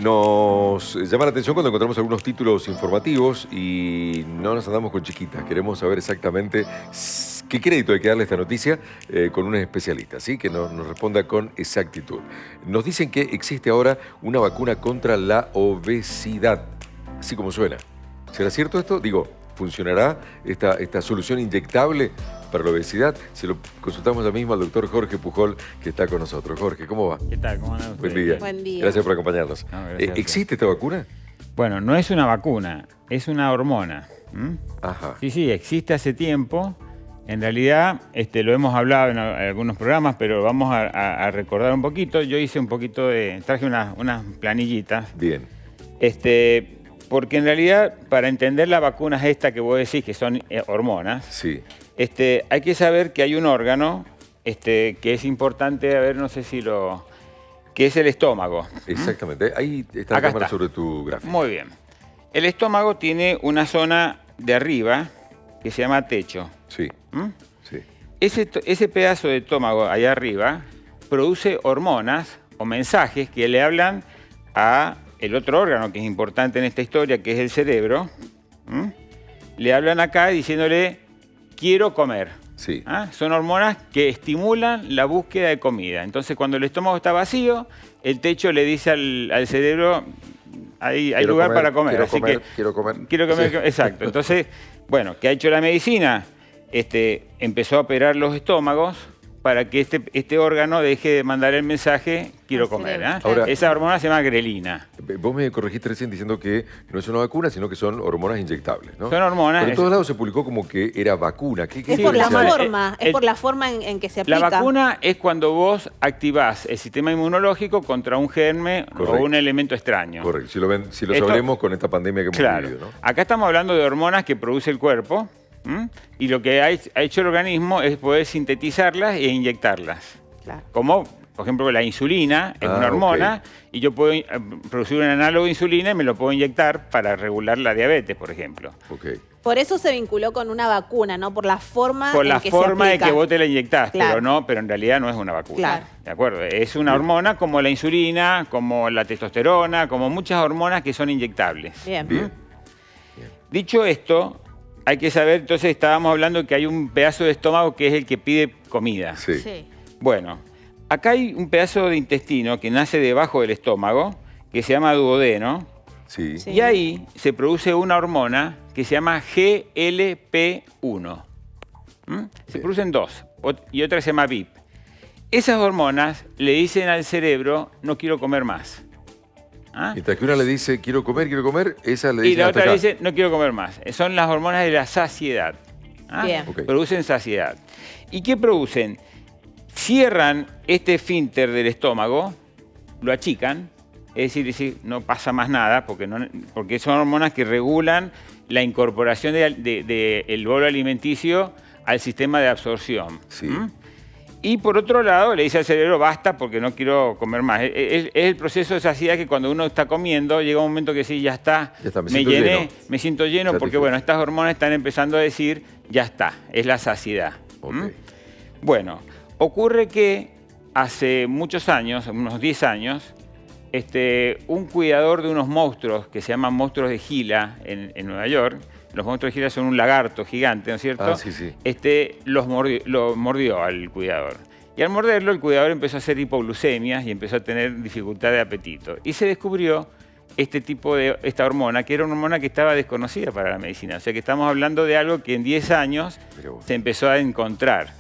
Nos llama la atención cuando encontramos algunos títulos informativos y no nos andamos con chiquitas. Queremos saber exactamente qué crédito hay que darle a esta noticia con un especialista, ¿sí? Que nos responda con exactitud. Nos dicen que existe ahora una vacuna contra la obesidad, así como suena. ¿Será cierto esto? Digo, ¿funcionará esta solución inyectable para la obesidad? Se lo consultamos ya mismo al doctor Jorge Pujol, que está con nosotros. Jorge, ¿cómo va? ¿Qué tal? ¿Cómo andan ustedes? Buen día. Buen día. Gracias por acompañarnos. No, gracias. ¿Existe esta vacuna? Bueno, no es una vacuna, es una hormona. Ajá. Sí, existe hace tiempo. En realidad, lo hemos hablado en algunos programas, pero vamos a recordar un poquito. Yo hice un poquito traje unas planillitas. Bien. Porque en realidad, para entender las vacunas esta que vos decís, que son hormonas, Sí. hay que saber que hay un órgano que es importante, a ver, no sé si que es el estómago. Exactamente. Ahí está la Acá cámara está. sobre tu gráfico. Muy bien. El estómago tiene una zona de arriba que se llama techo. Sí. ¿Mm? Sí. Ese pedazo de estómago allá arriba produce hormonas o mensajes que le hablan a el otro órgano que es importante en esta historia, que es el cerebro. Le hablan acá diciéndole, quiero comer. Sí. Son hormonas que estimulan la búsqueda de comida. Entonces, cuando el estómago está vacío, el techo le dice al cerebro, hay lugar para comer. Quiero comer. Quiero comer, Sí. exacto. Entonces, bueno, ¿qué ha hecho la medicina? Empezó a operar los estómagos para que este órgano deje de mandar el mensaje, quiero Al comer. cerebro. Ahora- Esa hormona se llama grelina. Vos me corregiste recién diciendo que no es una vacuna, sino que son hormonas inyectables, ¿no? Son hormonas. Pero en todos lados se publicó como que era vacuna. ¿Qué Es por la diferencia hay? forma, es por la forma en que se aplica. La vacuna es cuando vos activás el sistema inmunológico contra un germen Correcto. o un elemento extraño. Correcto. Si lo Esto- sabremos con esta pandemia que hemos Claro. vivido, ¿no? Acá estamos hablando de hormonas que produce el cuerpo. Y lo que ha hecho el organismo es poder sintetizarlas e inyectarlas. Claro. Como, por ejemplo, la insulina es una hormona y yo puedo producir un análogo de insulina y me lo puedo inyectar para regular la diabetes, por ejemplo. Ok. Por eso se vinculó con una vacuna, ¿no? Por la forma Por en la que forma se de aplica. que vos te la inyectás, Claro. pero en realidad no es una vacuna. Claro. ¿De acuerdo? Es una hormona como la insulina, como la testosterona, como muchas hormonas que son inyectables. Bien. Bien. Dicho esto, hay que saber, entonces estábamos hablando que hay un pedazo de estómago que es el que pide comida. Sí. Sí. Bueno, acá hay un pedazo de intestino que nace debajo del estómago, que se llama duodeno, Sí. Sí. y ahí se produce una hormona que se llama GLP-1. Se producen dos, y otra se llama VIP. Esas hormonas le dicen al cerebro, no quiero comer más. Mientras que una le dice, quiero comer, esa le Y dice la hasta otra le acá. dice, no quiero comer más. Son las hormonas de la saciedad. Bien. Ok. Producen saciedad. ¿Y qué producen? Cierran este esfínter del estómago, lo achican, es decir, no pasa más nada, porque son hormonas que regulan la incorporación del bolo alimenticio al sistema de absorción. Sí. Y por otro lado, le dice al cerebro, basta porque no quiero comer más. Es el proceso de saciedad que cuando uno está comiendo, llega un momento que sí, ya está, Ya está, me me siento llené, lleno. me siento lleno, porque Satisfecho. bueno, estas hormonas están empezando a decir, ya está, es la saciedad. Ok. Bueno, ocurre que hace muchos años, unos 10 años, un cuidador de unos monstruos que se llaman monstruos de Gila en Nueva York, los monstruos de Gila son un lagarto gigante, ¿no es cierto? Ah, sí, sí. Lo mordió al cuidador. Y al morderlo, el cuidador empezó a hacer hipoglucemias y empezó a tener dificultad de apetito. Y se descubrió esta hormona, que era una hormona que estaba desconocida para la medicina. O sea que estamos hablando de algo que en 10 años Mirá vos. se empezó a encontrar.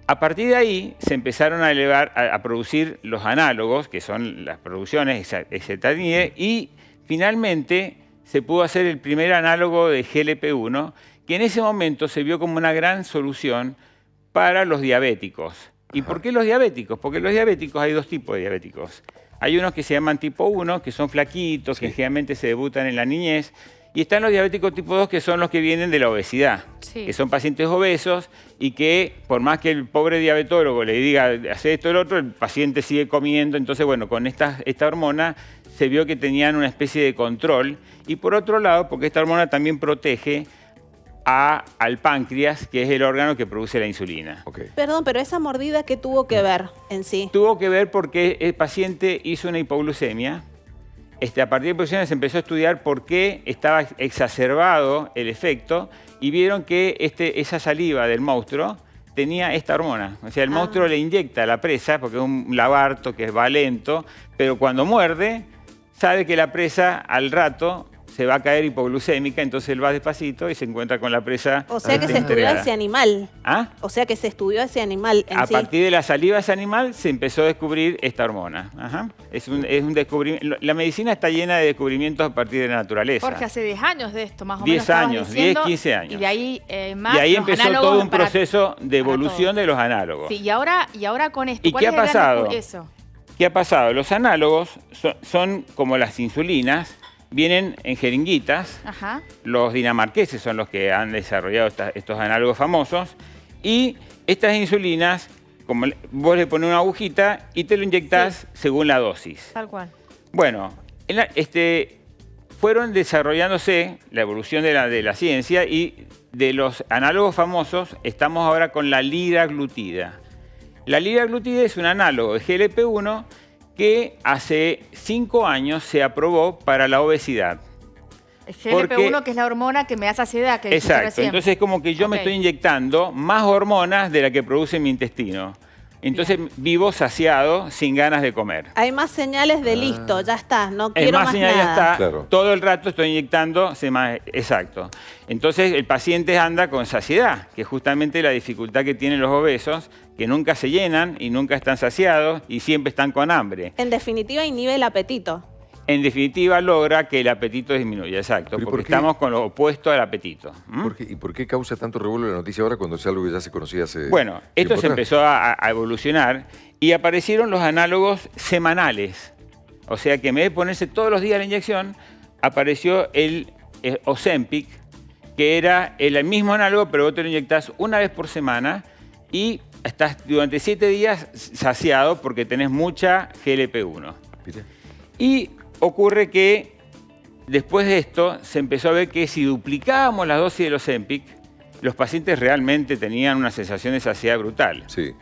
A partir de ahí se empezaron a producir los análogos, que son las producciones exetanide, y finalmente se pudo hacer el primer análogo de GLP-1, que en ese momento se vio como una gran solución para los diabéticos. ¿Y por qué los diabéticos? Porque los diabéticos, hay dos tipos de diabéticos. Hay unos que se llaman tipo 1, que son flaquitos, que generalmente se debutan en la niñez, y están los diabéticos tipo 2, que son los que vienen de la obesidad, Sí. que son pacientes obesos y que por más que el pobre diabetólogo le diga hacer esto o lo otro, el paciente sigue comiendo. Entonces, bueno, con esta hormona se vio que tenían una especie de control. Y por otro lado, porque esta hormona también protege al páncreas, que es el órgano que produce la insulina. Ok. Perdón, pero esa mordida, ¿qué tuvo que ver en sí? Tuvo que ver porque el paciente hizo una hipoglucemia a partir de proyecciones se empezó a estudiar por qué estaba exacerbado el efecto y vieron que esa saliva del monstruo tenía esta hormona. O sea, el monstruo le inyecta a la presa, porque es un lagarto que va lento, pero cuando muerde, sabe que la presa al rato se va a caer hipoglucémica, entonces él va despacito y se encuentra con la presa. O sea que se estudió ese animal. ¿Ah? O sea que se estudió ese animal en A sí. partir de la saliva de ese animal se empezó a descubrir esta hormona. Ajá. Es un descubrimiento. La medicina está llena de descubrimientos a partir de la naturaleza. Jorge, hace 10 años de esto, más o 10 menos. estabas años, diciendo, 10, 15 años. Y de ahí más Y ahí los empezó análogos todo un para- proceso de para evolución todo. de los análogos. Sí, y ahora con esto, ¿Y ¿cuál qué es ha el gran pasado? eso? ¿Qué ha pasado? Los análogos son como las insulinas, vienen en jeringuitas. Ajá. Los dinamarqueses son los que han desarrollado estos análogos famosos. Y estas insulinas, como vos le pones una agujita y te lo inyectás según la dosis. Tal cual. Bueno, fueron desarrollándose la evolución de la ciencia y de los análogos famosos estamos ahora con la liraglutida. La liraglutida es un análogo de GLP-1 que hace 5 años se aprobó para la obesidad. El GLP-1, que es la hormona que me da saciedad, que dijiste Exacto, recién. entonces es como que yo me Ok. estoy inyectando más hormonas de la que produce mi intestino. Entonces vivo saciado, sin ganas de comer. Hay más señales de listo, ya está, no Es quiero más más señal, ya nada. está, Claro. todo el rato estoy inyectando, exacto. Entonces el paciente anda con saciedad, que es justamente la dificultad que tienen los obesos, que nunca se llenan y nunca están saciados y siempre están con hambre. En definitiva, inhibe el apetito. En definitiva, logra que el apetito disminuya, exacto, ¿Pero porque por qué? estamos con lo opuesto al apetito. ¿Mm? ¿Y por qué causa tanto revuelo la noticia ahora cuando es algo que ya se conocía hace Bueno, esto tiempo se atrás? empezó a evolucionar y aparecieron los análogos semanales. O sea que en vez de ponerse todos los días la inyección, apareció el Ozempic, que era el mismo análogo, pero vos te lo inyectás una vez por semana y estás durante 7 días saciado porque tenés mucha GLP-1. Mire. Y ocurre que después de esto se empezó a ver que si duplicábamos la dosis del Ozempic, los pacientes realmente tenían una sensación de saciedad brutal. Sí.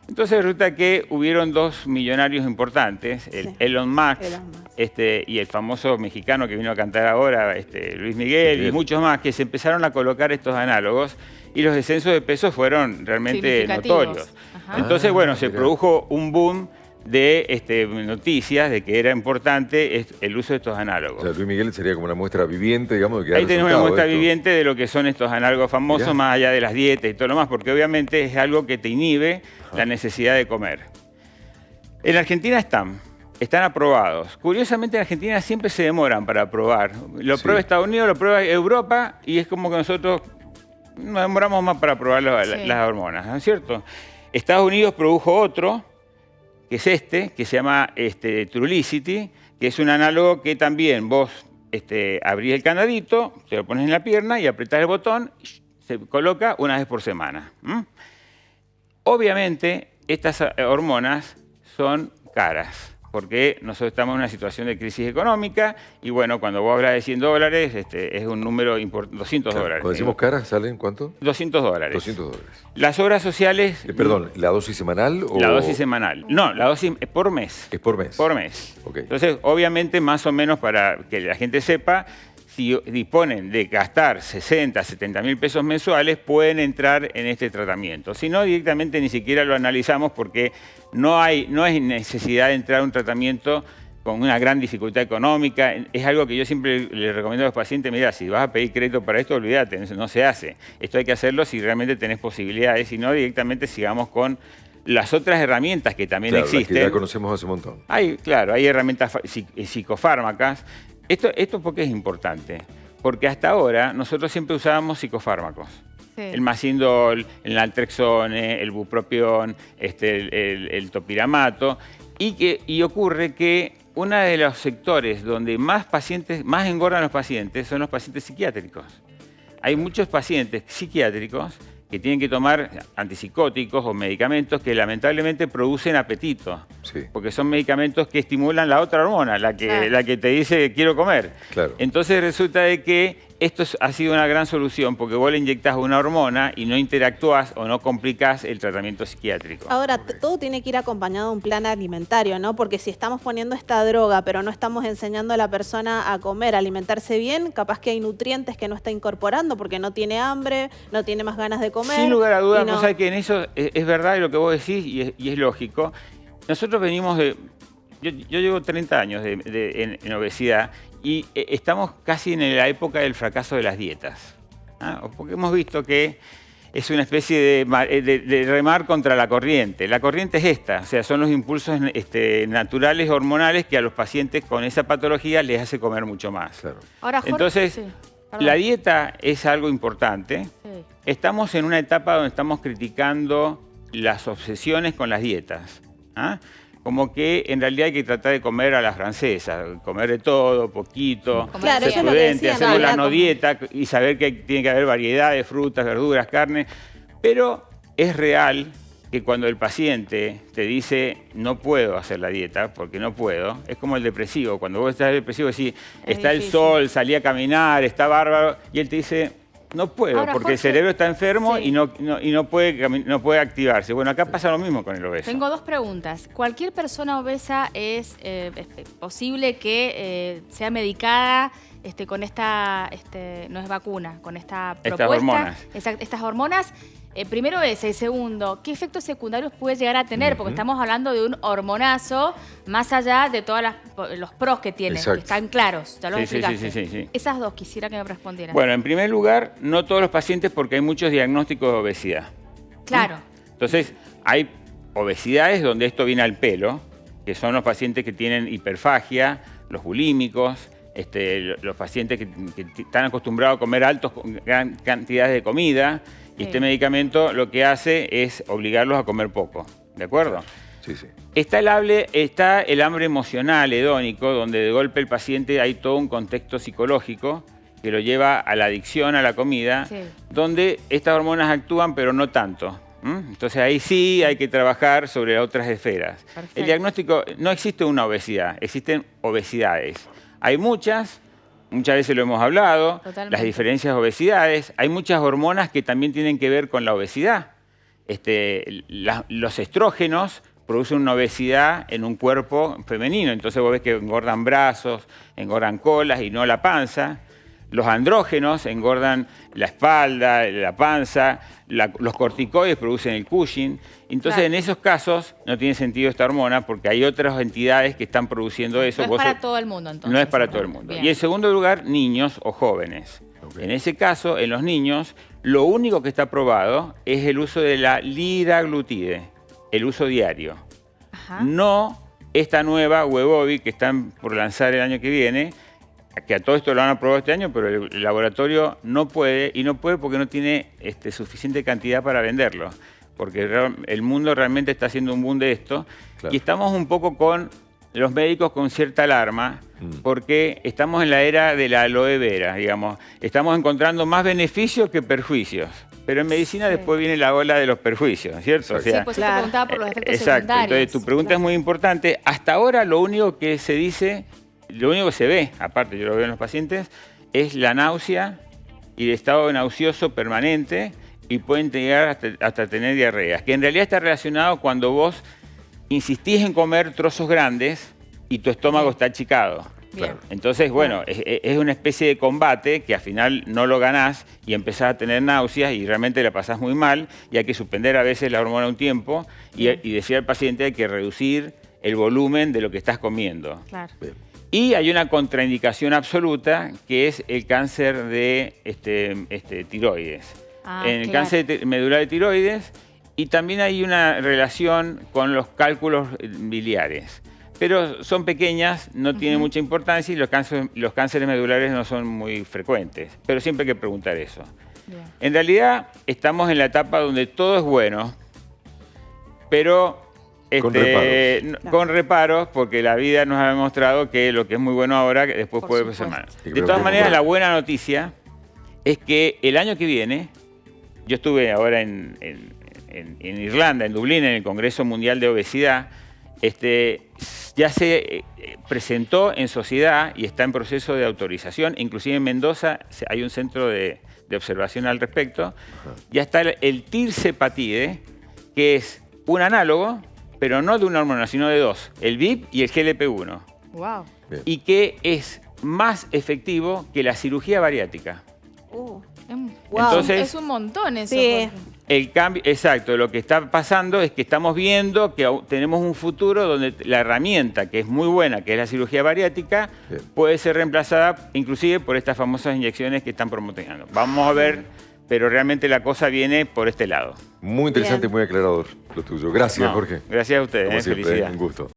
Entonces resulta que hubieron 2 millonarios importantes, el Sí. Elon Musk, Elon Musk. y el famoso mexicano que vino a cantar ahora, Luis Miguel, y Miguel. muchos más, que se empezaron a colocar estos análogos y los descensos de peso fueron realmente Significativos. notorios. Ajá. Entonces, bueno, se mirá. produjo un boom de noticias de que era importante el uso de estos O análogos. sea, Luis Miguel sería como una muestra viviente, digamos, de que da Ahí tenemos una resultado muestra esto. viviente de lo que son estos análogos famosos, Mirá. más allá de las dietas y todo lo más, porque obviamente es algo que te inhibe la necesidad de comer. En Argentina están aprobados. Curiosamente en Argentina siempre se demoran para aprobar. Lo Sí. prueba Estados Unidos, lo prueba Europa y es como que nosotros nos demoramos más para aprobar Sí. las hormonas, ¿no es cierto? Estados Unidos produjo otro, que es que se llama Trulicity, que es un análogo que también vos abrís el candadito, te lo pones en la pierna y apretás el botón, se coloca una vez por semana. ¿M? Obviamente, estas hormonas son caras, porque nosotros estamos en una situación de crisis económica y bueno, cuando vos hablas de $100, es un número importante, $200. Claro, cuando decimos digo. caras, ¿salen cuánto? $200. $200. Las obras sociales... Perdón, ¿la dosis semanal o...? La dosis semanal. No, la dosis es por mes. Es por mes. Por mes. Ok. Entonces, obviamente, más o menos para que la gente sepa, si disponen de gastar 60, 70 mil pesos mensuales, pueden entrar en este tratamiento. Si no, directamente ni siquiera lo analizamos porque no hay necesidad de entrar a un tratamiento con una gran dificultad económica. Es algo que yo siempre le recomiendo a los pacientes, mira, si vas a pedir crédito para esto, olvídate, no se hace. Esto hay que hacerlo si realmente tenés posibilidades, si no, directamente sigamos con las otras herramientas que también Claro, las existen. que ya conocemos hace un montón. Hay herramientas psicofármacas. ¿Esto por qué es importante? Porque hasta ahora nosotros siempre usábamos psicofármacos. Sí. El Masindol, el Naltrexone, el Bupropión, el Topiramato. Y ocurre que uno de los sectores donde más engordan los pacientes son los pacientes psiquiátricos. Hay muchos pacientes psiquiátricos que tienen que tomar antipsicóticos o medicamentos que lamentablemente producen apetito. Sí. porque son medicamentos que estimulan la otra hormona, la que te dice quiero comer. Claro. Entonces resulta de que esto ha sido una gran solución porque vos le inyectás una hormona y no interactúas o no complicás el tratamiento psiquiátrico. Ahora, todo tiene que ir acompañado de un plan alimentario, ¿no? Porque si estamos poniendo esta droga, pero no estamos enseñando a la persona a comer, a alimentarse bien, capaz que hay nutrientes que no está incorporando porque no tiene hambre, no tiene más ganas de comer. Sin lugar a dudas, no... vos sabés que en eso es verdad lo que vos decís y es lógico. Nosotros venimos de... Yo llevo 30 años en obesidad y estamos casi en la época del fracaso de las dietas. Porque hemos visto que es una especie de remar contra la corriente. La corriente es esta, o sea, son los impulsos naturales, hormonales, que a los pacientes con esa patología les hace comer mucho más. Claro. Ahora, Jorge, Entonces, sí, la dieta es algo importante. Sí. Estamos en una etapa donde estamos criticando las obsesiones con las dietas. Como que en realidad hay que tratar de comer a la francesa, comer de todo, poquito, Claro, ser eso es lo que prudente, decían, hacemos la ¿no? no dieta y saber que tiene que haber variedad de frutas, verduras, carne. Pero es real que cuando el paciente te dice no puedo hacer la dieta porque no puedo, es como el depresivo. Cuando vos estás depresivo decís, está el sol, salí a caminar, está bárbaro, y él te dice no puedo, ahora, porque Jorge, el cerebro está enfermo sí, y no puede activarse. Bueno, acá pasa lo mismo con el obeso. tengo dos preguntas. ¿Cualquier persona obesa es posible que sea medicada con esta, no es vacuna, con esta propuesta? Estas hormonas. Estas hormonas. Primero ese, y segundo, ¿qué efectos secundarios puede llegar a tener? Porque estamos hablando de un hormonazo más allá de todos los pros que tiene, Exacto. que están claros, ya lo Sí, explicaste. sí. Esas dos quisiera que me respondieran. Bueno, en primer lugar, no todos los pacientes porque hay muchos diagnósticos de obesidad. Claro. Entonces, hay obesidades donde esto viene al pelo, que son los pacientes que tienen hiperfagia, los bulímicos, los pacientes que están acostumbrados a comer gran cantidades de comida, y este medicamento lo que hace es obligarlos a comer poco, ¿de acuerdo? Sí, sí. Está el hambre emocional, hedónico, donde de golpe el paciente hay todo un contexto psicológico que lo lleva a la adicción a la comida, donde estas hormonas actúan pero no tanto. Entonces ahí sí hay que trabajar sobre otras esferas. Perfecto. El diagnóstico, no existe una obesidad, existen obesidades. Hay muchas veces lo hemos hablado, Totalmente. las diferencias de obesidades. Hay muchas hormonas que también tienen que ver con la obesidad. Los estrógenos producen una obesidad en un cuerpo femenino. Entonces vos ves que engordan brazos, engordan colas y no la panza. Los andrógenos engordan la espalda, la panza. Los corticoides producen el Cushing. Entonces, Claro. en esos casos no tiene sentido esta hormona porque hay otras entidades que están produciendo eso. No es para todo el mundo, entonces. No es para todo el mundo. Bien. Y en segundo lugar, niños o jóvenes. Okay. En ese caso, en los niños, lo único que está probado es el uso de la liraglutide, el uso diario. Ajá. No esta nueva Wegovy que están por lanzar el año que viene, que a todo esto lo han aprobado este año, pero el laboratorio no puede, y no puede porque no tiene suficiente cantidad para venderlo. Porque el mundo realmente está haciendo un boom de esto. Claro. Y estamos un poco con los médicos con cierta alarma, porque estamos en la era de la aloe vera, digamos. Estamos encontrando más beneficios que perjuicios. Pero en medicina después viene la ola de los perjuicios, ¿cierto? O Sí, sea, pues yo te preguntaba por los efectos exacto. secundarios. Entonces, tu pregunta es muy importante. Hasta ahora lo único que se dice, lo único que se ve, aparte yo lo veo en los pacientes, es la náusea y el estado nauseoso permanente, y pueden llegar hasta tener diarreas, que en realidad está relacionado cuando vos insistís en comer trozos grandes y tu estómago está achicado. Bien. Entonces, bueno, es una especie de combate que al final no lo ganás y empezás a tener náuseas y realmente la pasás muy mal, y hay que suspender a veces la hormona un tiempo y decir al paciente hay que reducir el volumen de lo que estás comiendo. Claro. Bien. Y hay una contraindicación absoluta que es el cáncer de tiroides. En el cáncer medular de tiroides, y también hay una relación con los cálculos biliares. Pero son pequeñas, no tienen mucha importancia, y los cánceres medulares no son muy frecuentes. Pero siempre hay que preguntar eso. Bien. En realidad estamos en la etapa donde todo es bueno, pero Con reparos. con reparos, porque la vida nos ha demostrado que lo que es muy bueno ahora que después Por puede ser supuesto. malo. Sí, De creo todas que maneras, concuerdo. la buena noticia es que el año que viene, yo estuve ahora en Irlanda, en Dublín, en el Congreso Mundial de Obesidad, ya se presentó en sociedad y está en proceso de autorización. Inclusive en Mendoza hay un centro de observación al respecto. Ya está el tirzepatide, que es un análogo, pero no de una hormona, sino de dos, el VIP y el GLP-1. Wow. Bien. Y que es más efectivo que la cirugía bariátrica. Wow. Entonces, es un montón eso. Sí. Jorge. El cambio, exacto, lo que está pasando es que estamos viendo que tenemos un futuro donde la herramienta, que es muy buena, que es la cirugía bariátrica, Bien. puede ser reemplazada inclusive por estas famosas inyecciones que están promocionando. Vamos a ver, pero realmente la cosa viene por este lado. Muy interesante y Bien. muy aclarador lo tuyo. Gracias, No, Jorge. gracias a ustedes, Como siempre, felicidad. un gusto.